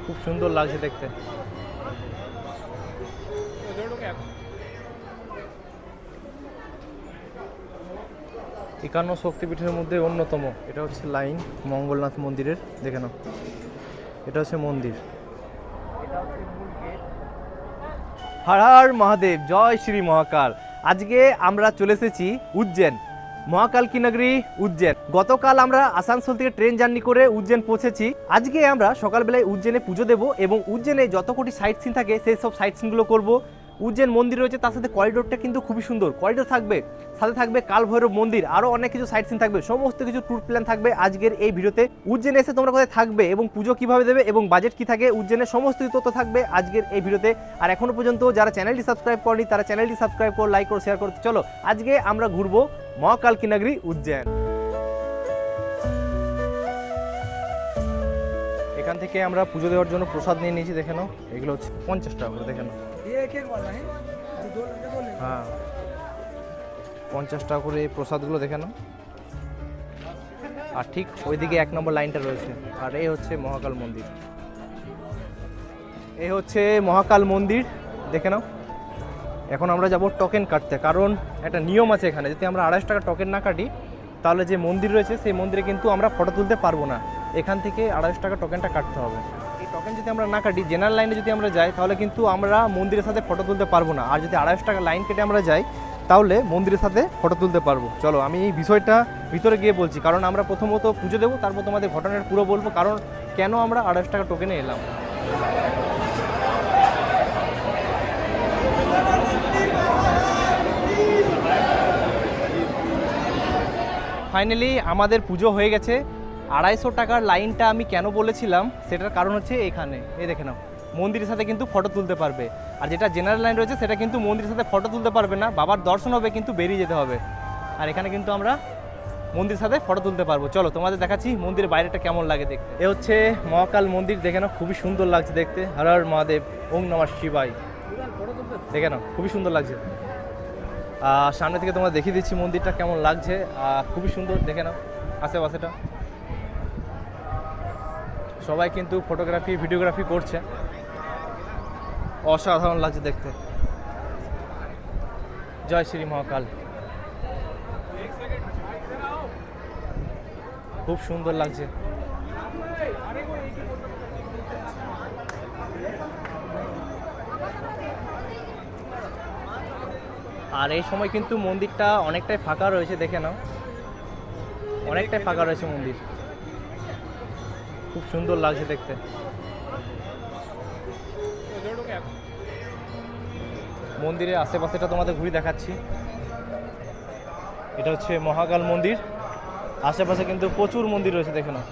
খুব সুন্দর লাগছে দেখতে। একান্ন শক্তিপীঠের মধ্যে অন্যতম এটা হচ্ছে লাইন মঙ্গলনাথ মন্দিরের, দেখে নাও এটা হচ্ছে মন্দির। হর হর মহাদেব, জয় শ্রী মহাকাল। আজকে আমরা চলে এসেছি উজ্জৈন, মহাকাল কি নগরী উজ্জৈন। গতকাল আমরা আসানসোল থেকে ট্রেন জার্নি করে উজ্জৈন পৌঁছেছি। আজকে আমরা সকালবেলায় উজ্জৈনে পুজো দেব এবং উজ্জৈনে যত কোটি সাইট সিন থাকে সেই সব সাইট সিনগুলো করবো। উজ্জৈন মন্দির রয়েছে, তার সাথে করিডোরটা কিন্তু খুবই সুন্দর। করিডোর থাকবে, সাথে থাকবে কাল ভৈরব মন্দির, আরও অনেক কিছু সাইট সিন থাকবে, সমস্ত কিছু ট্যুর প্ল্যান থাকবে আজকের এই ভিডিওতে। উজ্জৈনে এসে তোমরা কোথায় থাকবে এবং পুজো কিভাবে দেবে এবং বাজেট কি থাকে, উজ্জৈনের সমস্ত কিছু তথ্য থাকবে আজকের এই ভিডিওতে। আর এখনো পর্যন্ত যারা চ্যানেলটি সাবস্ক্রাইব করেনি তারা চ্যানেলটি সাবস্ক্রাইব করো, লাইক করো, শেয়ার করতে। চলো আজকে আমরা ঘুরবো মহাকাল কি নগরী উজ্জৈন। এখান থেকে আমরা পুজো দেওয়ার জন্য প্রসাদ নিয়ে নিয়েছি, দেখে নাও এগুলো হচ্ছে 50 টাকা করে, দেখে নাও। হ্যাঁ 50 টাকা করে এই প্রসাদগুলো, দেখে নাও। আর ঠিক ওইদিকে 1 নম্বর লাইনটা রয়েছে। আর এই হচ্ছে মহাকাল মন্দির, এই হচ্ছে মহাকাল মন্দির, দেখে নাও। এখন আমরা যাব টোকেন কাটতে, কারণ একটা নিয়ম আছে এখানে, যদি আমরা 250 টাকা টোকেন না কাটি তাহলে যে মন্দির রয়েছে সেই মন্দিরে কিন্তু আমরা ফটো তুলতে পারবো না। এখান থেকে 250 টাকা টোকেনটা কাটতে হবে। এই টোকেন যদি আমরা না কাটি, জেনারেল লাইনে যদি আমরা যাই তাহলে কিন্তু আমরা মন্দিরের সাথে ফটো তুলতে পারবো না। আর যদি 250 টাকা লাইন কেটে আমরা যাই তাহলে মন্দিরের সাথে ফটো তুলতে পারবো। চলো আমি এই বিষয়টা ভিতরে গিয়ে বলছি, কারণ আমরা প্রথমত পুজো দেবো, তারপর তোমাদের ঘটনাটা পুরো বলবো, কারণ কেন আমরা 250 টাকা টোকেনে এলাম। ফাইনালি আমাদের পুজো হয়ে গেছে। 250 টাকার লাইনটা আমি কেন বলেছিলাম সেটার কারণ হচ্ছে এখানে, এই দেখে নাও মন্দিরের সাথে কিন্তু ফটো তুলতে পারবে। আর যেটা জেনারেল লাইন রয়েছে সেটা কিন্তু মন্দিরের সাথে ফটো তুলতে পারবে না, বাবার দর্শন হবে কিন্তু বেরিয়ে যেতে হবে। আর এখানে কিন্তু আমরা মন্দিরের সাথে ফটো তুলতে পারবো। চলো তোমাদের দেখাচ্ছি মন্দিরের বাইরেটা কেমন লাগে দেখতে। এ হচ্ছে মহাকাল মন্দির, দেখে নাও খুবই সুন্দর লাগছে দেখতে। হর হর মহাদেব, ওম নমঃ শিবায়, দেখে নাও খুবই সুন্দর লাগছে। সামনে থেকে তোমরা দেখিয়ে দিচ্ছি মন্দিরটা কেমন লাগছে, খুবই সুন্দর, দেখে নাও আশেপাশেটা। সবাই কিন্তু ফটোগ্রাফি ভিডিওগ্রাফি করছে, অসাধারণ লাগছে দেখতে। জয় শ্রী মহাকাল, খুব সুন্দর লাগছে। আর এই সময় কিন্তু মন্দিরটা অনেকটাই ফাঁকা রয়েছে, দেখে নাও অনেকটাই ফাঁকা রয়েছে মন্দির, খুব সুন্দর লাগছে দেখতে। মন্দিরের আশেপাশেটা তোমাদের ঘুরে দেখাচ্ছি। এটা হচ্ছে মহাকাল মন্দির, আশেপাশে কিন্তু প্রচুর মন্দির রয়েছে, দেখে নাও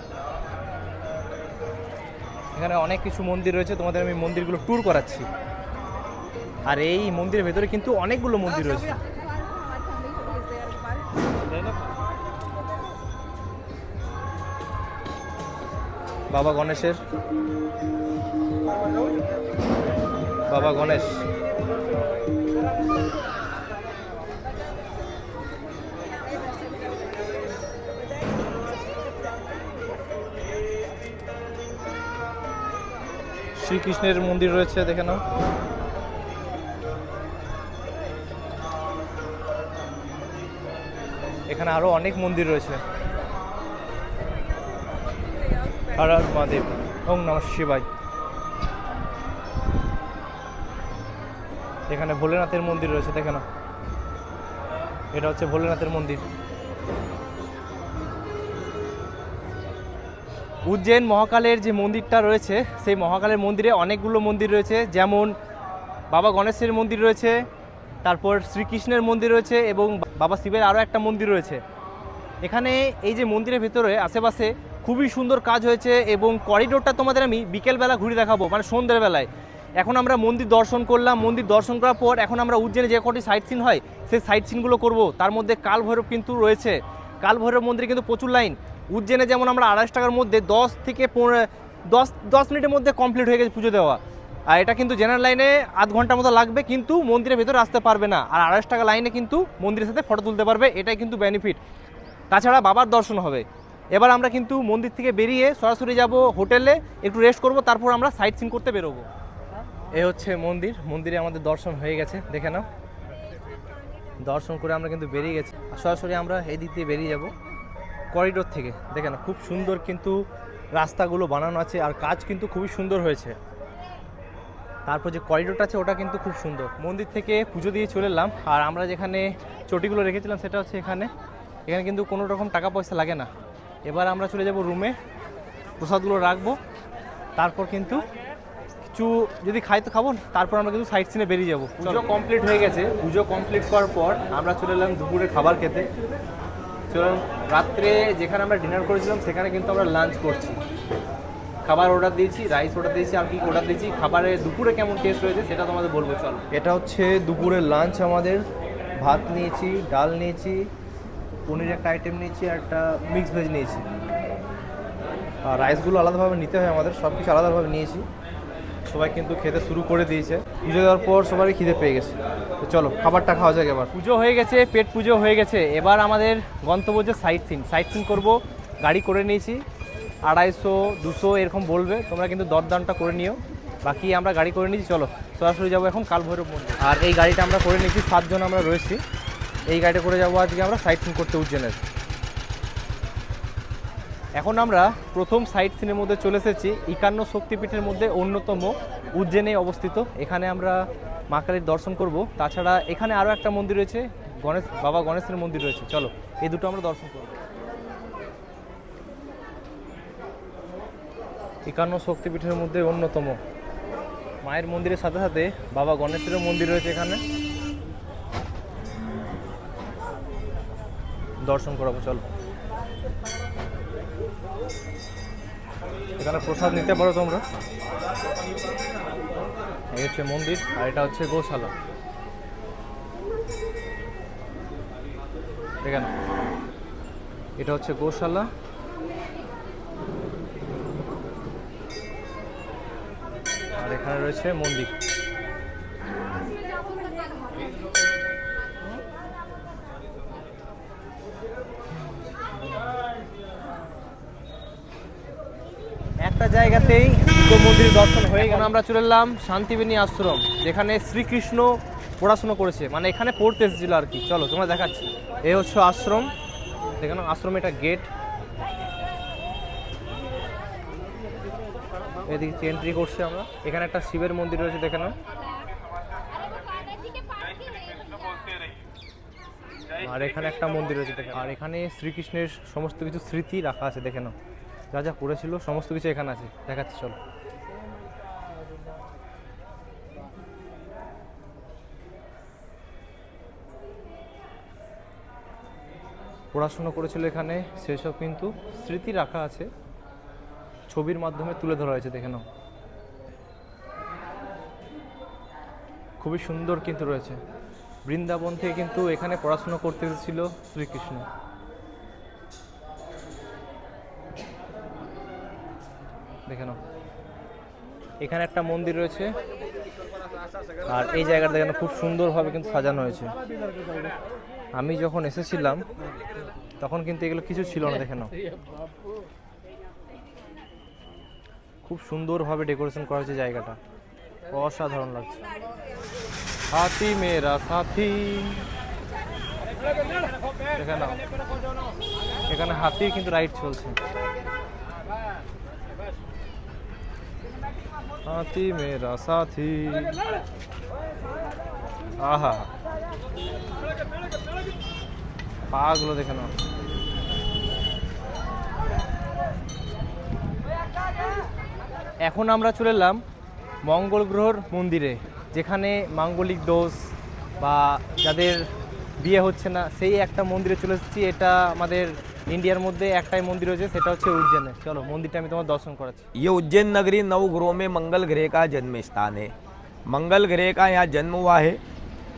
এখানে অনেক কিছু মন্দির রয়েছে, তোমাদের আমি মন্দিরগুলো ট্যুর করাচ্ছি। আর এই মন্দিরের ভেতরে কিন্তু অনেকগুলো মন্দির রয়েছে। বাবা গণেশের, বাবা গণেশ, শ্রীকৃষ্ণের মন্দির রয়েছে, দেখে নাও। এখানে আরো অনেক মন্দির রয়েছে। হর হর মহাদেব, ওম নমঃ শিবায়। এখানে ভোলেনাথের মন্দির রয়েছে, দেখে নাও এটা হচ্ছে ভোলেনাথের মন্দির। উজ্জৈন মহাকালের যে মন্দিরটা রয়েছে সেই মহাকালের মন্দিরে অনেকগুলো মন্দির রয়েছে, যেমন বাবা গণেশের মন্দির রয়েছে, তারপর শ্রীকৃষ্ণের মন্দির রয়েছে এবং বাবা শিবের আরও একটা মন্দির রয়েছে। এখানে এই যে মন্দিরের ভেতরে আশেপাশে খুবই সুন্দর কাজ হয়েছে এবং করিডোরটা তোমাদের আমি বিকেলবেলা ঘুরে দেখাবো, মানে সন্ধ্যের বেলায়। এখন আমরা মন্দির দর্শন করলাম, মন্দির দর্শন করার পর এখন আমরা উজ্জৈনে যে কটি সাইট সিন হয় সেই সাইট সিনগুলো করবো। তার মধ্যে কাল ভৈরব কিন্তু রয়েছে, কাল ভৈরব মন্দিরে কিন্তু প্রচুর লাইন। উজ্জৈনে যেমন আমরা 250 টাকার মধ্যে 10 থেকে 10 মিনিটের মধ্যে কমপ্লিট হয়ে গেছে পুজো দেওয়া। আর এটা কিন্তু জেনারেল লাইনে আধ ঘন্টার মতো লাগবে, কিন্তু মন্দিরের ভেতরে আসতে পারবে না। আর 250 টাকা লাইনে কিন্তু মন্দিরের সাথে ফটো তুলতে পারবে, এটাই কিন্তু বেনিফিট। তাছাড়া বাবার দর্শন হবে। এবার আমরা কিন্তু মন্দির থেকে বেরিয়ে সরাসরি যাব হোটেলে, একটু রেস্ট করব, তারপর আমরা সাইট সিন করতে বেরোবো। এই হচ্ছে মন্দির, মন্দিরে আমাদের দর্শন হয়ে গেছে, দেখে নাও। দর্শন করে আমরা কিন্তু বেরিয়ে গেছি, সরাসরি আমরা এই দিক দিয়ে বেরিয়ে যাব করিডোর থেকে। দেখে না খুব সুন্দর কিন্তু রাস্তাগুলো বানানো আছে, আর কাজ কিন্তু খুবই সুন্দর হয়েছে। তারপর যে করিডোরটা আছে ওটা কিন্তু খুব সুন্দর। মন্দির থেকে পুজো দিয়ে চলে এলাম, আর আমরা যেখানে চটিগুলো রেখেছিলাম সেটা হচ্ছে এখানে। এখানে কিন্তু কোনো রকম টাকা পয়সা লাগে না। এবার আমরা চলে যাব রুমে, প্রসাদগুলো রাখবো, তারপর কিন্তু কিছু যদি খাই তো খাবো, তারপর আমরা কিন্তু সাইট সিনে বেরিয়ে যাবো। পুজো কমপ্লিট হয়ে গেছে, পুজো কমপ্লিট করার পর আমরা চলে এলাম দুপুরে খাবার খেতে। চলুন, রাত্রে যেখানে আমরা ডিনার করেছিলাম সেখানে কিন্তু আমরা লাঞ্চ করছি। খাবার অর্ডার দিয়েছি, রাইস অর্ডার দিয়েছি, আর কি অর্ডার দিয়েছি, খাবারে দুপুরে কেমন টেস্ট হয়েছে সেটা তোমাদের বলবো। চলো, এটা হচ্ছে দুপুরের লাঞ্চ আমাদের। ভাত নিয়েছি, ডাল নিয়েছি, পনির একটা আইটেম নিয়েছি, আর একটা মিক্স ভেজ নিয়েছি। আর রাইসগুলো আলাদাভাবে নিতে হয় আমাদের, সব কিছু আলাদাভাবে নিয়েছি। সবাই কিন্তু খেতে শুরু করে দিয়েছে। পুজো দেওয়ার পর সবারই খিদে পেয়ে গেছে, তো চলো খাবারটা খাওয়া যাক। এবার পুজো হয়ে গেছে, পেট পুজো হয়ে গেছে। এবার আমাদের গন্তব্য যে সাইট সিন করবো। গাড়ি করে নিয়েছি, 250, 200 এরকম বলবে, তোমরা কিন্তু দরদামটা করে নিও। বাকি আমরা গাড়ি করে নিয়েছি, চলো সরাসরি যাবো এখন কাল ভৈরব মন্দির। আর এই গাড়িটা আমরা করে নিয়েছি, 7 জন আমরা রয়েছি। এই গাড়িটা করে যাবো আজকে আমরা সাইট সিন করতে উজ্জয়নের। এখন আমরা প্রথম সাইট সিনের মধ্যে চলে এসেছি, 51 শক্তিপীঠের মধ্যে অন্যতম উজ্জয়নে অবস্থিত। এখানে আমরা মা কালীর দর্শন করব। তাছাড়া এখানে আরও একটা মন্দির রয়েছে, বাবা গণেশের মন্দির রয়েছে। চলো এই দুটো আমরা দর্শন করব। 51 শক্তিপীঠের মধ্যে অন্যতম মায়ের মন্দিরের সাথে সাথে বাবা গণেশেরও মন্দির রয়েছে, এখানে দর্শন করাবো। চলো, এখানে প্রসাদ নিতে পারো তোমরা। এই হচ্ছে মন্দির, আর এটা হচ্ছে গোশালা। দেখে না, এটা হচ্ছে গোশালা। আর এখানে রয়েছে মন্দির। একটা জায়গাতেই দুটো মন্দির দর্শন হয়ে গেল। আমরা চলে এলাম শান্তিবেনী আশ্রম, যেখানে শ্রীকৃষ্ণ পড়াশোনা করেছে, মানে এখানে পড়তে এসেছিল আর কি। চলো তোমরা দেখাচ্ছি। এই হচ্ছে আশ্রম, দেখেন আশ্রমে এটা গেট। এদিকে এন্ট্রি করছি আমরা। এখানে একটা শিবের মন্দির রয়েছে, দেখে নাও। আর এখানে একটা মন্দির রয়েছে, দেখে। আর এখানে শ্রীকৃষ্ণের সমস্ত কিছু স্মৃতি রাখা আছে, দেখে নাও। যা যা করেছিল সমস্ত কিছু এখানে আছে, দেখাচ্ছি চলো। পড়াশোনা করেছিল এখানে, সেসব কিন্তু স্মৃতি রাখা আছে, ছবির মাধ্যমে তুলে ধরা হয়েছে, দেখে নাও। খুবই সুন্দর কিন্তু রয়েছে। বৃন্দাবন থেকে কিন্তু এখানে পড়াশোনা করতে এসেছিল শ্রীকৃষ্ণ। দেখে নাও, এখানে একটা মন্দির রয়েছে। আর এই জায়গাটা দেখেন খুব সুন্দরভাবে কিন্তু সাজানো হয়েছে। আমি যখন এসেছিলাম তখন কিন্তু এগুলো কিছু ছিল না, দেখে নাও। খুব সুন্দরভাবে ডেকোরেশন করা হয়েছে জায়গাটা, অসাধারণ লাগছে। হাতি মেরা সাথী, দেখে নাও। এখানে হাতির কিন্তু রাইড চলছে। হাতি মেরা সাথী, আহা পাগুলো দেখে নাও। এখন আমরা চলে এলাম মঙ্গল গ্রহর মন্দিরে, যেখানে মাঙ্গলিক দোষ বা যাদের বিয়ে হচ্ছে না সেই একটা মন্দিরে চলে এসেছি। এটা আমাদের इंडिया মধ্যে একটাই মন্দির আছে, সেটা হচ্ছে উজ্জैन। চলো মন্দিরটা আমি তোমার দর্শন করাচ্ছি। ये उज्जैन नगरी नवग्रहों में मंगल ग्रह का जन्म स्थान है। मंगल ग्रह का यहाँ जन्म हुआ है।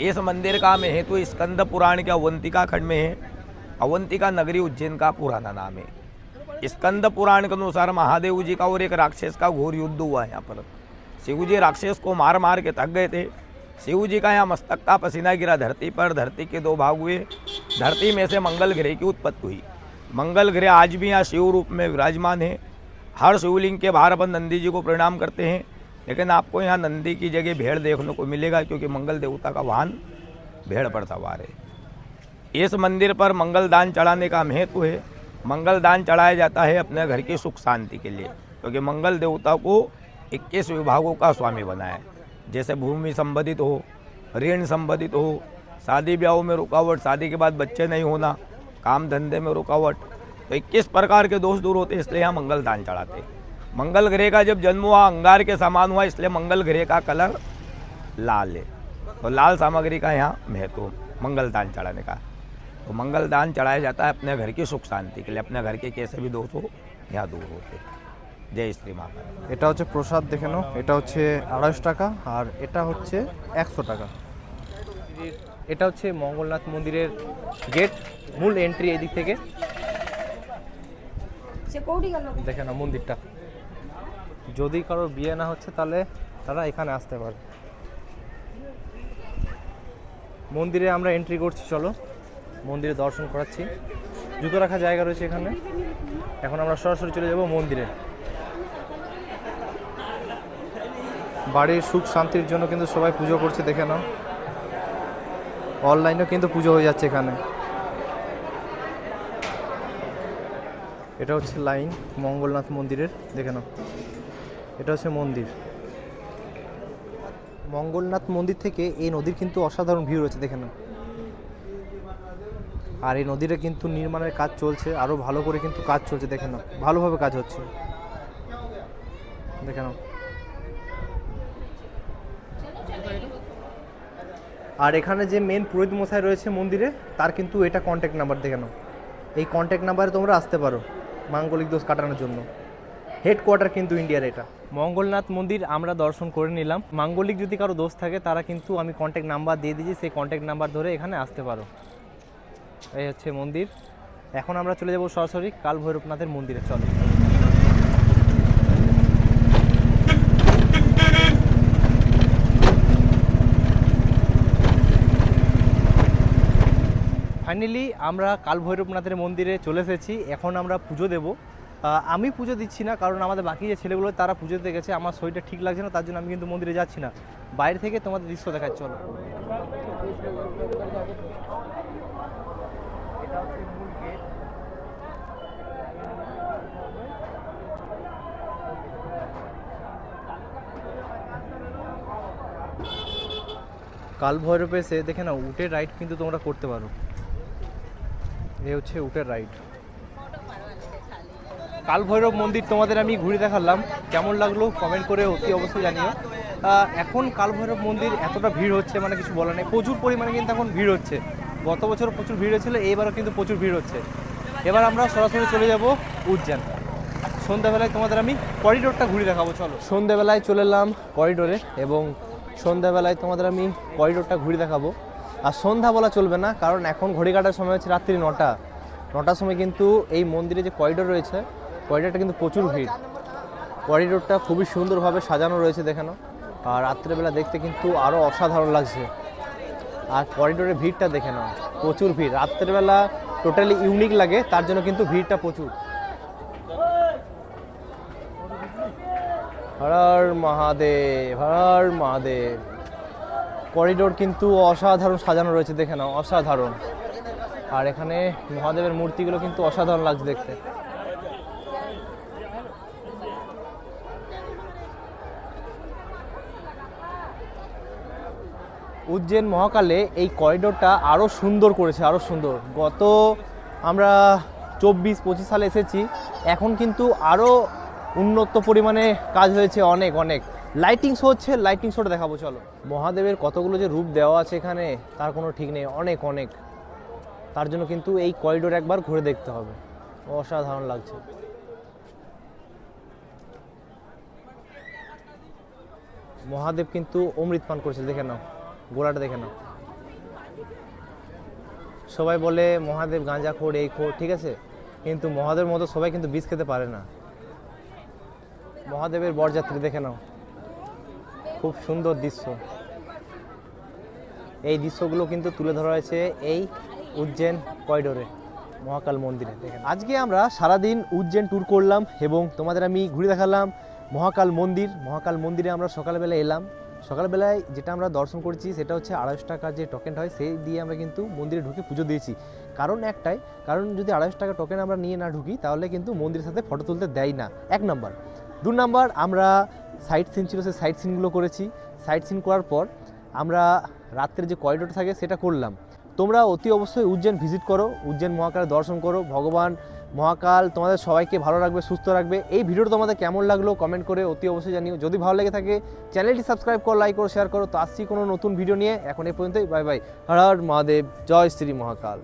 इस मंदिर का महत्व स्कंद पुराण के अवंतिका खंड में है। अवंतिका नगरी उज्जैन का पुराना नाम है। स्कंद पुराण के अनुसार महादेव जी का और एक राक्षस का घोर युद्ध हुआ है। यहाँ पर शिव जी राक्षस को मार मार के थक गए थे। शिव जी का यहाँ मस्तक का पसीना गिरा धरती पर, धरती के दो भाग हुए। धरती में से मंगल ग्रह की उत्पत्ति हुई। मंगल ग्रह आज भी यहाँ शिव रूप में विराजमान है। हर शिवलिंग के बाहर अपन नंदी जी को प्रणाम करते हैं, लेकिन आपको यहाँ नंदी की जगह भेड़ देखने को मिलेगा, क्योंकि मंगल देवता का वाहन भेड़ पर सवार है। इस मंदिर पर मंगल दान चढ़ाने का महत्व है। मंगल दान चढ़ाया जाता है अपने घर की सुख शांति के लिए, क्योंकि मंगल देवता को 21 विभागों का स्वामी बनाया है। जैसे भूमि संबंधित हो, ऋण संबंधित हो, शादी ब्याह में रुकावट, शादी के बाद बच्चे नहीं होना, काम धंधे में रुकावट, तो 21 प्रकार के दोष दूर होते हैं, इसलिए यहाँ मंगल दान चढ़ाते हैं। मंगल ग्रह का जब जन्म हुआ अंगार के समान हुआ, इसलिए मंगल ग्रह का कलर लाल है। तो लाल सामग्री का यहाँ महत्व मंगल दान चढ़ाने का। तो मंगल दान चढ़ाया जाता है अपने घर की सुख शांति के लिए, अपने घर के कैसे भी दोष हो यहाँ दूर होते। जय श्री माता। এটা হচ্ছে প্রসাদ, দেখে নাও। এটা হচ্ছে 250 টাকা আর এটা হচ্ছে 100 টাকা। এটা হচ্ছে মঙ্গলনাথ মন্দিরের গেট, মূল এন্ট্রি এই দিক থেকে। দেখে নাও মন্দিরটা। যদি কারোর বিয়ে না হচ্ছে তাহলে তারা এখানে আসতে পারে। মন্দিরে আমরা এন্ট্রি করছি, চলো মন্দিরে দর্শন করাচ্ছি। জুতো রাখার জায়গা রয়েছে এখানে। এখন আমরা সরাসরি চলে যাব মন্দিরে। বাড়ির সুখ শান্তির জন্য কিন্তু সবাই পুজো করছে, দেখে নাও। অনলাইনেও কিন্তু পুজো হয়ে যাচ্ছে এখানে। এটা হচ্ছে লাইন মঙ্গলনাথ মন্দিরের, দেখে নাও। এটা হচ্ছে মন্দির। মঙ্গলনাথ মন্দির থেকে এই নদীর কিন্তু অসাধারণ ভিউ রয়েছে, দেখে নাও। আর এই নদীটা কিন্তু নির্মাণের কাজ চলছে, আরও ভালো করে কিন্তু কাজ চলছে, দেখে নাও। ভালোভাবে কাজ হচ্ছে, দেখে নাও। আর এখানে যে মেন পুরোহিত মশাই রয়েছে মন্দিরে, তার কিন্তু এটা কন্ট্যাক্ট নাম্বার, দেখে নাও। এই কন্ট্যাক্ট নাম্বারে তোমরা আসতে পারো মাঙ্গলিক দোষ কাটানোর জন্য। হেডকোয়ার্টার কিন্তু ইন্ডিয়ার এটা। মঙ্গলনাথ মন্দির আমরা দর্শন করে নিলাম। মাঙ্গলিক যদি কারো দোষ থাকে তারা কিন্তু আমি কন্ট্যাক্ট নাম্বার দিয়ে দিয়েছি, সেই কন্ট্যাক্ট নাম্বার ধরে এখানে আসতে পারো। এই হচ্ছে মন্দির। এখন আমরা চলে যাব সরাসরি কাল ভৈরবনাথের মন্দিরে, চলো। ফাইনালি আমরা কাল ভৈরবনাথের মন্দিরে চলে এসেছি। এখন আমরা পুজো দেব। আমি পুজো দিচ্ছি না, কারণ আমাদের বাকি যে ছেলেগুলো তারা পুজো দিতে গেছে। আমার শরীরটা ঠিক লাগছে না, তার জন্য আমি কিন্তু মন্দিরে যাচ্ছি না। বাইরে থেকে তোমাদের দৃশ্য দেখাচ্ছি, চলো। কাল ভৈরবে এসে দেখে নাও, উটের রাইড কিন্তু তোমরা করতে পারো। এই হচ্ছে উটের রাইড। কাল ভৈরব মন্দির তোমাদের আমি ঘুরে দেখালাম, কেমন লাগলো কমেন্ট করে অতি অবশ্যই জানিও। এখন কাল ভৈরব মন্দির এতটা ভিড় হচ্ছে, মানে কিছু বলার নেই। প্রচুর পরিমাণে কিন্তু এখন ভিড় হচ্ছে। গত বছর প্রচুর ভিড় হচ্ছিলো, এইবারও কিন্তু প্রচুর ভিড় হচ্ছে। এবার আমরা সরাসরি চলে যাব উজ্জৈন। সন্ধ্যাবেলায় তোমাদের আমি করিডোরটা ঘুরে দেখাবো, চলো। সন্ধ্যাবেলায় চলে এলাম করিডোরে, এবং সন্ধ্যাবেলায় তোমাদের আমি করিডোরটা ঘুরে দেখাবো। আর সন্ধ্যা বলা চলবে না, কারণ এখন ঘড়ি কাটার সময় হচ্ছে রাত্রি 9টার সময়। কিন্তু এই মন্দিরে যে করিডোর রয়েছে, করিডোরটা কিন্তু প্রচুর ভিড়। করিডোরটা খুবই সুন্দরভাবে সাজানো রয়েছে, দেখানো। আর রাত্রেবেলা দেখতে কিন্তু আরও অসাধারণ লাগছে। আর করিডোরের ভিড়টা দেখে নাও, প্রচুর ভিড়। রাত্রেবেলা টোটালি ইউনিক লাগে, তার জন্য কিন্তু ভিড়টা প্রচুর। হর হর মহাদেব, হর হর মহাদেব। করিডোর কিন্তু অসাধারণ সাজানো রয়েছে, দেখে নাও, অসাধারণ। আর এখানে মহাদেবের মূর্তিগুলো কিন্তু অসাধারণ লাগছে দেখতে। উজ্জৈন মহাকালে এই করিডোরটা আরও সুন্দর করেছে, আরও সুন্দর। গত আমরা 24-25 সালে এসেছি, এখন কিন্তু আরও উন্নত পরিমাণে কাজ হয়েছে, অনেক অনেক। লাইটিং শো হচ্ছে, লাইটিং শোটা দেখাবো, চলো। মহাদেবের কতগুলো যে রূপ দেওয়া আছে এখানে, তার কোনো ঠিক নেই, অনেক অনেক। তার জন্য কিন্তু এই করিডোর একবার ঘুরে দেখতে হবে, অসাধারণ লাগছে। মহাদেব কিন্তু অমৃত পান করছে, দেখে নাও, গোলাটা দেখে নাও। সবাই বলে মহাদেব গাঁজা খোর, এই খোর, ঠিক আছে, কিন্তু মহাদেবের মতো সবাই কিন্তু বিষ খেতে পারে না। মহাদেবের বরযাত্রী দেখে নাও, খুব সুন্দর দৃশ্য। এই দৃশ্যগুলো কিন্তু তুলে ধরা হয়েছে এই উজ্জৈন করিডোরে। মহাকাল মন্দিরে। আজকে আমরা সারাদিন উজ্জৈন ট্যুর করলাম এবং তোমাদের আমি ঘুরে দেখালাম মহাকাল মন্দির। মহাকাল মন্দিরে আমরা সকালবেলা এলাম। সকালবেলায় যেটা আমরা দর্শন করেছি সেটা হচ্ছে 250 টাকা যে টোকেন হয় সেই দিয়ে আমরা কিন্তু মন্দিরে ঢুকে পুজো দিয়েছি। কারণ একটাই, কারণ যদি 250 টাকা টোকেন আমরা নিয়ে না ঢুকি তাহলে কিন্তু মন্দিরের সাথে ফটো তুলতে দেয় না, 1 নম্বর। 2 নম্বর, আমরা সাইট সিন ছিল সেই সাইট সিনগুলো করেছি। সাইট সিন করার পর আমরা রাত্রের যে করিডোর থাকে সেটা করলাম। তোমরা অতি অবশ্যই উজ্জৈন ভিজিট করো, উজ্জৈন মহাকালের দর্শন করো। ভগবান মহাকাল তোমাদের সবাইকে ভালো রাখবে, সুস্থ রাখবে। এই ভিডিওটা তোমাদের কেমন লাগলো কমেন্ট করে অতি অবশ্যই জানিও। যদি ভালো লেগে থাকে চ্যানেলটি সাবস্ক্রাইব করো, লাইক করো, শেয়ার করো। তো আসছি কোনো নতুন ভিডিও নিয়ে। এখন এই পর্যন্তই, বাই বাই। হর হর মহাদেব, জয় শ্রী মহাকাল।